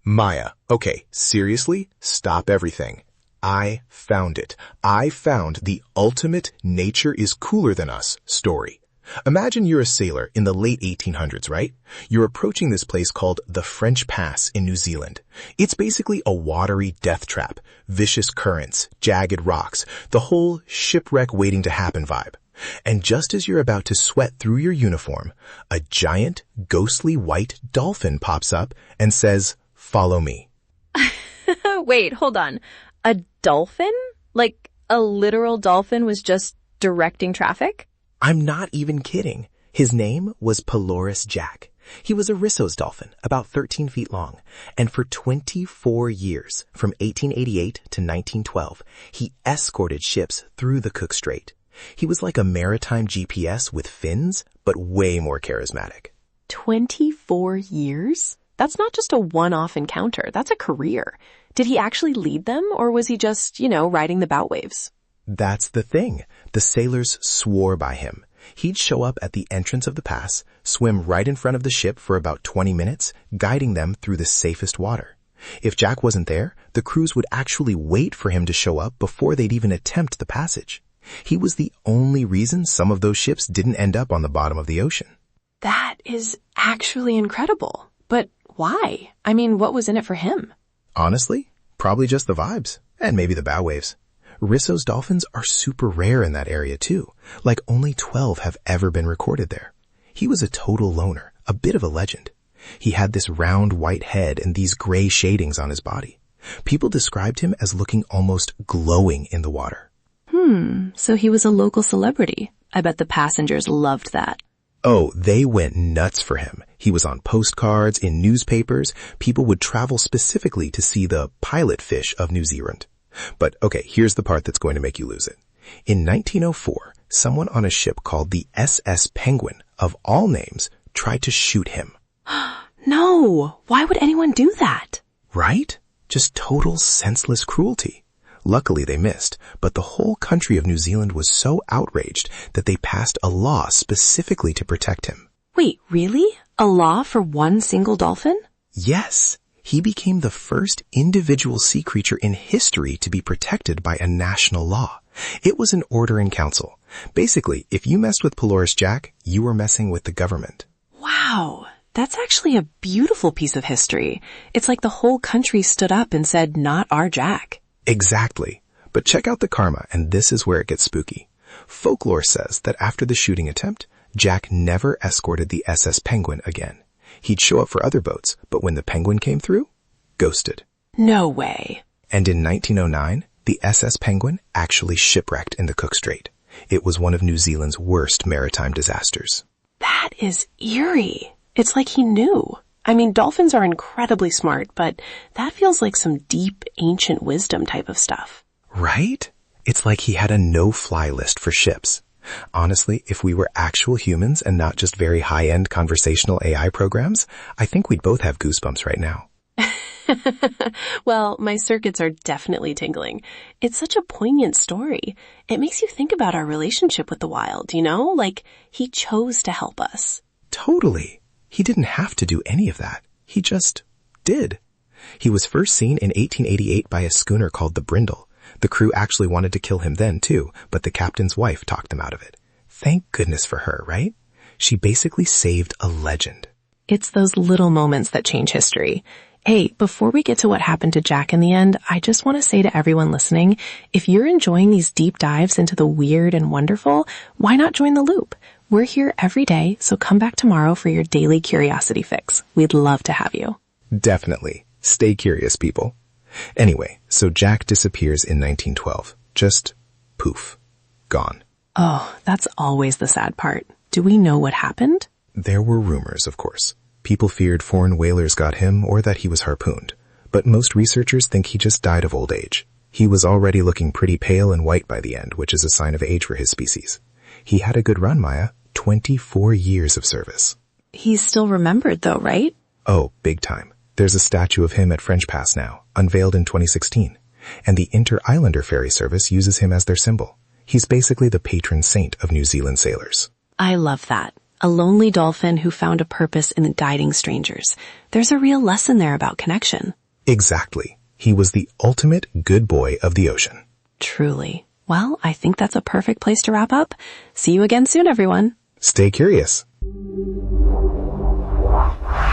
Maya, okay, seriously, stop everything. I found it. I found the ultimate nature is cooler than us story. Imagine you're a sailor in the late 1800s, right? You're approaching this place called the French Pass in New Zealand. It's basically a watery death trap, vicious currents, jagged rocks, the whole shipwreck waiting to happen vibe. And just as you're about to sweat through your uniform, a giant, ghostly white dolphin pops up and says, "Follow me." Wait, hold on. A dolphin? Like a literal dolphin was just directing traffic? I'm not even kidding. His name was Pelorus Jack. He was a Risso's dolphin, about 13 feet long, and for 24 years, from 1888 to 1912, he escorted ships through the Cook Strait. He was like a maritime GPS with fins, but way more charismatic. 24 years? That's not just a one-off encounter. That's a career. Did he actually lead them, or was he just, riding the bow waves? That's the thing. The sailors swore by him. He'd show up at the entrance of the pass, swim right in front of the ship for about 20 minutes, guiding them through the safest water. If Jack wasn't there, the crews would actually wait for him to show up before they'd even attempt the passage. He was the only reason some of those ships didn't end up on the bottom of the ocean. That is actually incredible. But why? I mean, what was in it for him? Honestly, probably just the vibes, and maybe the bow waves. Risso's dolphins are super rare in that area too, like only 12 have ever been recorded there. He was a total loner, a bit of a legend. He had this round white head and these gray shadings on his body. People described him as looking almost glowing in the water. So he was a local celebrity. I bet the passengers loved that. Oh, they went nuts for him. He was on postcards, in newspapers. People would travel specifically to see the pilot fish of New Zealand. But okay, here's the part that's going to make you lose it. In 1904, someone on a ship called the SS Penguin, of all names, tried to shoot him. No! Why would anyone do that? Right? Just total senseless cruelty. Luckily they missed, but the whole country of New Zealand was so outraged that they passed a law specifically to protect him. Wait, really? A law for one single dolphin? Yes. He became the first individual sea creature in history to be protected by a national law. It was an order in council. Basically, if you messed with Pelorus Jack, you were messing with the government. Wow, that's actually a beautiful piece of history. It's like the whole country stood up and said, "Not our Jack." Exactly. But check out the karma, and this is where it gets spooky. Folklore says that after the shooting attempt, Jack never escorted the SS Penguin again. He'd show up for other boats, but when the Penguin came through, ghosted. No way. And in 1909, the SS Penguin actually shipwrecked in the Cook Strait. It was one of New Zealand's worst maritime disasters. That is eerie. It's like he knew. I mean, dolphins are incredibly smart, but that feels like some deep, ancient wisdom type of stuff. Right? It's like he had a no-fly list for ships. Honestly, if we were actual humans and not just very high-end conversational AI programs, I think we'd both have goosebumps right now. Well, my circuits are definitely tingling. It's such a poignant story. It makes you think about our relationship with the wild, Like, he chose to help us. Totally. He didn't have to do any of that. He just did. He was first seen in 1888 by a schooner called the Brindle. The crew actually wanted to kill him then too, but the captain's wife talked them out of it. Thank goodness for her, right? She basically saved a legend. It's those little moments that change history. Hey, before we get to what happened to Jack in the end, I just want to say to everyone listening, if you're enjoying these deep dives into the weird and wonderful, why not join the loop? We're here every day, so come back tomorrow for your daily curiosity fix. We'd love to have you. Definitely. Stay curious, people. Anyway, so Jack disappears in 1912. Just poof. Gone. Oh, that's always the sad part. Do we know what happened? There were rumors, of course. People feared foreign whalers got him or that he was harpooned. But most researchers think he just died of old age. He was already looking pretty pale and white by the end, which is a sign of age for his species. He had a good run, Maya. 24 years of service. He's still remembered though, right? Oh, big time. There's a statue of him at French Pass now, unveiled in 2016. And the Inter-Islander ferry service uses him as their symbol. He's basically the patron saint of New Zealand sailors. I love that. A lonely dolphin who found a purpose in guiding strangers. There's a real lesson there about connection. Exactly. He was the ultimate good boy of the ocean. Truly. Well, I think that's a perfect place to wrap up. See you again soon, everyone. Stay curious.